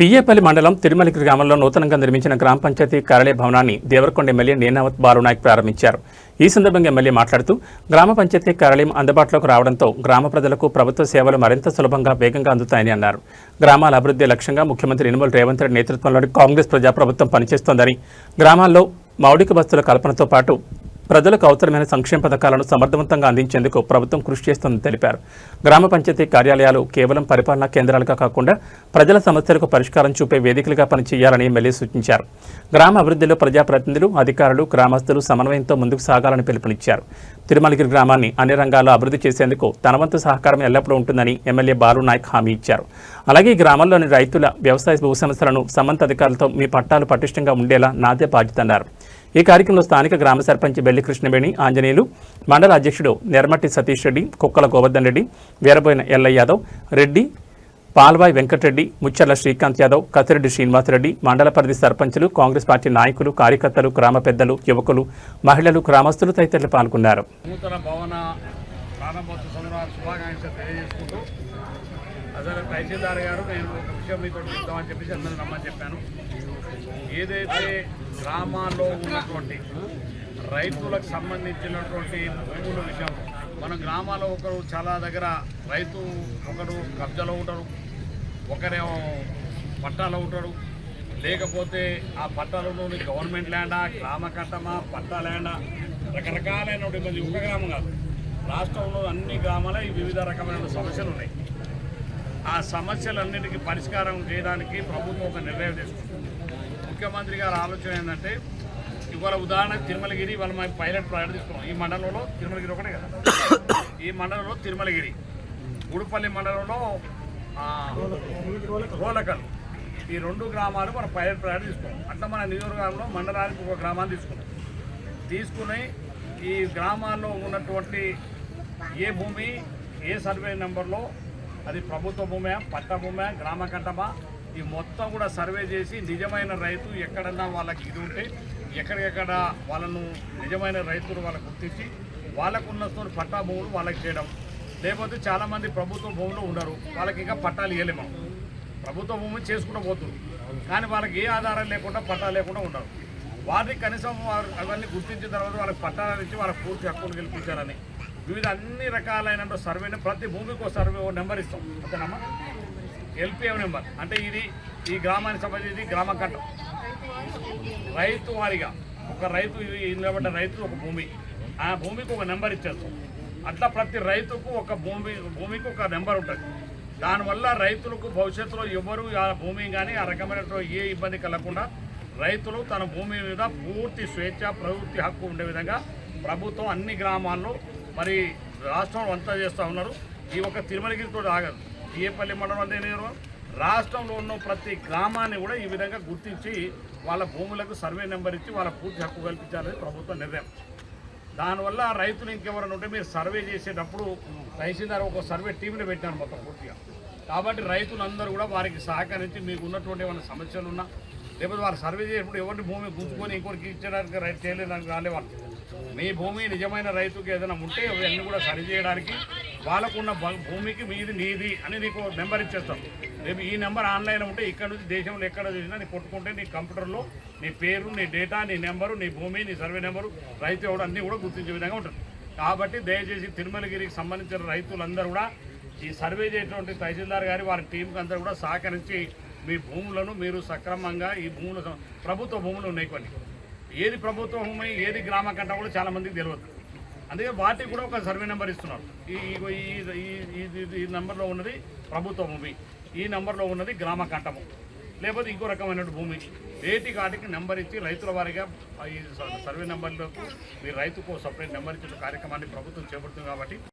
పియ్యేపల్లి మండలం తిరుమలగిరి గ్రామంలో నూతనంగా నిర్మించిన గ్రామ పంచాయతీ కార్యాలయ భవనాన్ని దేవరకొండ ఎమ్మెల్యే నేనావత్ బాలునాయక్ ప్రారంభించారు. ఈ సందర్భంగా ఎమ్మెల్యే మాట్లాడుతూ గ్రామ పంచాయతీ కార్యాలయం అందుబాటులోకి రావడంతో గ్రామ ప్రజలకు ప్రభుత్వ సేవలు మరింత సులభంగా వేగంగా అందుతాయని అన్నారు. గ్రామాల అభివృద్ధి లక్ష్యంగా ముఖ్యమంత్రి యనమల రేవంత్ రెడ్డి నేతృత్వంలోని కాంగ్రెస్ ప్రజాప్రభుత్వం పనిచేస్తోందని, గ్రామాల్లో మౌలిక వసతుల కల్పనతో పాటు ప్రజలకు అవసరమైన సంక్షేమ పథకాలను సమర్థవంతంగా అందించేందుకు ప్రభుత్వం కృషి చేస్తోందని తెలిపారు. గ్రామ పంచాయతీ కార్యాలయాలు కేవలం పరిపాలనా కేంద్రాలుగా కాకుండా ప్రజల సమస్యలకు పరిష్కారం చూపే వేదికలుగా పనిచేయాలని ఎమ్మెల్యే సూచించారు. గ్రామ అభివృద్ధిలో ప్రజాప్రతినిధులు, అధికారులు, గ్రామస్తులు సమన్వయంతో ముందుకు సాగాలని పిలుపునిచ్చారు. తిరుమలగిరి గ్రామాన్ని అన్ని రంగాల్లో అభివృద్ధి చేసేందుకు తన వంతు సహకారం ఎల్లప్పుడూ ఉంటుందని ఎమ్మెల్యే బాలునాయక్ హామీ ఇచ్చారు. అలాగే గ్రామంలోని రైతుల వ్యవసాయ భూ సమస్యలను సంబంధిత అధికారులతో మీ పట్టాలు పటిష్టంగా ఉండేలా నాదే బాధ్యత అన్నారు. ఈ కార్యక్రమంలో స్థానిక గ్రామ సర్పంచ్ బెల్లి కృష్ణవేణి ఆంజనేయులు, మండల అధ్యక్షుడు నెర్మట్టి సతీష్ రెడ్డి, కుక్కల గోవర్ధన్ రెడ్డి, వీరబోయిన ఎల్లయ్య యాదవ్ రెడ్డి, పాల్వాయి వెంకటరెడ్డి, ముచ్చర్ల శ్రీకాంత్ యాదవ్, కసిరెడ్డి శ్రీనివాసరెడ్డి, మండల పరిధి సర్పంచులు, కాంగ్రెస్ పార్టీ నాయకులు, కార్యకర్తలు, గ్రామ పెద్దలు, యువకులు, మహిళలు, గ్రామస్తులు తదితరులు పాల్గొన్నారు. అసలు తహసీల్దార్ గారు నేను ఒక విషయం మీతో చెప్తామని చెప్పేసి అందరూ రమ్మని చెప్పాను. ఏదైతే గ్రామాల్లో ఉన్నటువంటి రైతులకు సంబంధించినటువంటి భూముల విషయం, మన గ్రామాల్లో ఒకరు చాలా దగ్గర రైతు ఒకరు కబ్జాలో ఉంటారు, ఒకరేమో పట్టాలో ఉంటారు, లేకపోతే ఆ పట్టాలలోని గవర్నమెంట్ ల్యాండా, గ్రామ కట్టమా, పట్టా ల్యాండా, రకరకాలైన ఇబ్బంది. ఒక గ్రామం కాదు, రాష్ట్రంలో అన్ని గ్రామాల వివిధ రకమైన సమస్యలు ఉన్నాయి. ఆ సమస్యలన్నిటికీ పరిష్కారం చేయడానికి ప్రభుత్వం ఒక నిర్ణయం తీసుకుంది. ముఖ్యమంత్రి గారి ఆలోచన ఏంటంటే, ఇవాళ ఉదాహరణకు తిరుమలగిరి ఇవాళ మేము పైలట్ ప్రాజెక్ట్ తీసుకున్నాం. ఈ మండలంలో తిరుమలగిరి ఒకటే కదా, ఈ మండలంలో తిరుమలగిరి, ఉడుపల్లి మండలంలో రోలకల్, ఈ రెండు గ్రామాలు మనం పైలట్ ప్రాజెక్ట్ తీసుకున్నాం. అట్లా మన నియోజకవర్గంలో మండలానికి ఒక గ్రామాన్ని తీసుకుని ఈ గ్రామాల్లో ఉన్నటువంటి ఏ భూమి ఏ సర్వే నెంబర్లో అది ప్రభుత్వ భూమే, పట్ట భూమే, గ్రామ కట్టమా, ఈ మొత్తం కూడా సర్వే చేసి నిజమైన రైతు ఎక్కడన్నా వాళ్ళకి ఇది ఉంటే ఎక్కడికెక్కడ వాళ్ళను నిజమైన రైతులు వాళ్ళకు గుర్తించి వాళ్ళకున్న పట్టా భూములు వాళ్ళకి చేయడం. లేకపోతే చాలామంది ప్రభుత్వ భూములు ఉండరు, వాళ్ళకి ఇంకా పట్టాలు ఇవ్వలేము. ప్రభుత్వ భూములు చేసుకుంటూ పోతున్నారు, కానీ వాళ్ళకి ఏ ఆధారం లేకుండా పట్టాలు లేకుండా ఉండరు. వారిని కనీసం అవన్నీ గుర్తించిన తర్వాత వాళ్ళకి పట్టాలు ఇచ్చి వాళ్ళకి పూర్తి హక్కులు గెలిపించాలని వివిధ అన్ని రకాలైన సర్వేని ప్రతి భూమికి ఒక సర్వే నెంబర్ ఇస్తాం. అంతేనమ్మా, ఎల్పిఎం నెంబర్ అంటే ఇది ఈ గ్రామానికి సంబంధించి గ్రామ కట్టం, రైతు వారిగా ఒక రైతు నిలబడ్డ రైతు ఒక భూమి, ఆ భూమికి ఒక నెంబర్ ఇచ్చేస్తాం. అట్లా ప్రతి రైతుకు ఒక భూమికి ఒక నెంబర్ ఉంటుంది. దానివల్ల రైతులకు భవిష్యత్తులో ఎవరు ఆ భూమి కానీ ఆ రకమైన ఏ ఇబ్బంది కలగకుండా రైతులు తన భూమి మీద పూర్తి స్వేచ్ఛ, ప్రవృత్తి హక్కు ఉండే విధంగా ప్రభుత్వం అన్ని గ్రామాల్లో మరి రాష్ట్రంలో అంతా చేస్తూ ఉన్నారు. ఈ ఒక తిరుమలగిరితో ఆగదు, పియ్యేపల్లి మండలం అంటే రాష్ట్రంలో ఉన్న ప్రతి గ్రామాన్ని కూడా ఈ విధంగా గుర్తించి వాళ్ళ భూములకు సర్వే నెంబర్ ఇచ్చి వాళ్ళ పూర్తి హక్కు కల్పించాలని ప్రభుత్వం నిర్ణయం. దానివల్ల రైతులు ఇంకెవరైనా ఉంటే మీరు సర్వే చేసేటప్పుడు తహసీల్దార్ ఒక సర్వే టీంని పెట్టాను మొత్తం పూర్తిగా. కాబట్టి రైతులందరూ కూడా వారికి సహకరించి మీకు ఉన్నటువంటి ఏమైనా సమస్యలు ఉన్నా, లేకపోతే వారు సర్వే చేసేటప్పుడు ఎవరిని భూమి గుంజుకొని ఇంకొకరికి ఇచ్చడానికి రైతు చేయలేడానికి రాలేవాళ్ళు. మీ భూమి నిజమైన రైతుకి ఏదైనా ఉంటే అవన్నీ కూడా సరిచేయడానికి వాళ్ళకున్న భూమికి మీది నీది అని నీకు నెంబర్ ఇచ్చేస్తాం. రేపు ఈ నెంబర్ ఆన్లైన్ ఉంటే ఇక్కడ నుంచి దేశంలో ఎక్కడ చూసినా నీ కొట్టుకుంటే నీ కంప్యూటర్లో నీ పేరు, నీ డేటా, నీ నెంబరు, నీ భూమి, నీ సర్వే నెంబరు, రైతు ఎవడు అన్నీ కూడా గుర్తించే విధంగా ఉంటుంది. కాబట్టి దయచేసి తిరుమలగిరికి సంబంధించిన రైతులందరూ కూడా ఈ సర్వే చేసేటువంటి తహసీల్దార్ గారి వారి టీంకి అందరూ కూడా సహకరించి మీ భూములను మీరు సక్రమంగా ఈ భూములు ప్రభుత్వ భూములు ఉన్నాయి కొన్ని, ఏది ప్రభుత్వ భూమి ఏది గ్రామ కట్ట కూడా చాలామందికి తెలియదు. అందుకే వాటికి కూడా ఒక సర్వే నెంబర్ ఇస్తున్నారు. ఈ నెంబర్లో ఉన్నది ప్రభుత్వ భూమి, ఈ నెంబర్లో ఉన్నది గ్రామ కట్టము, లేకపోతే ఇంకో రకమైన భూమి, వేటి కాటికి నెంబర్ ఇచ్చి రైతుల వారిగా ఈ సర్వే నెంబర్లకు మీరు రైతుకు సపరేట్ నెంబర్ ఇచ్చిన కార్యక్రమాన్ని ప్రభుత్వం చేపడుతుంది. కాబట్టి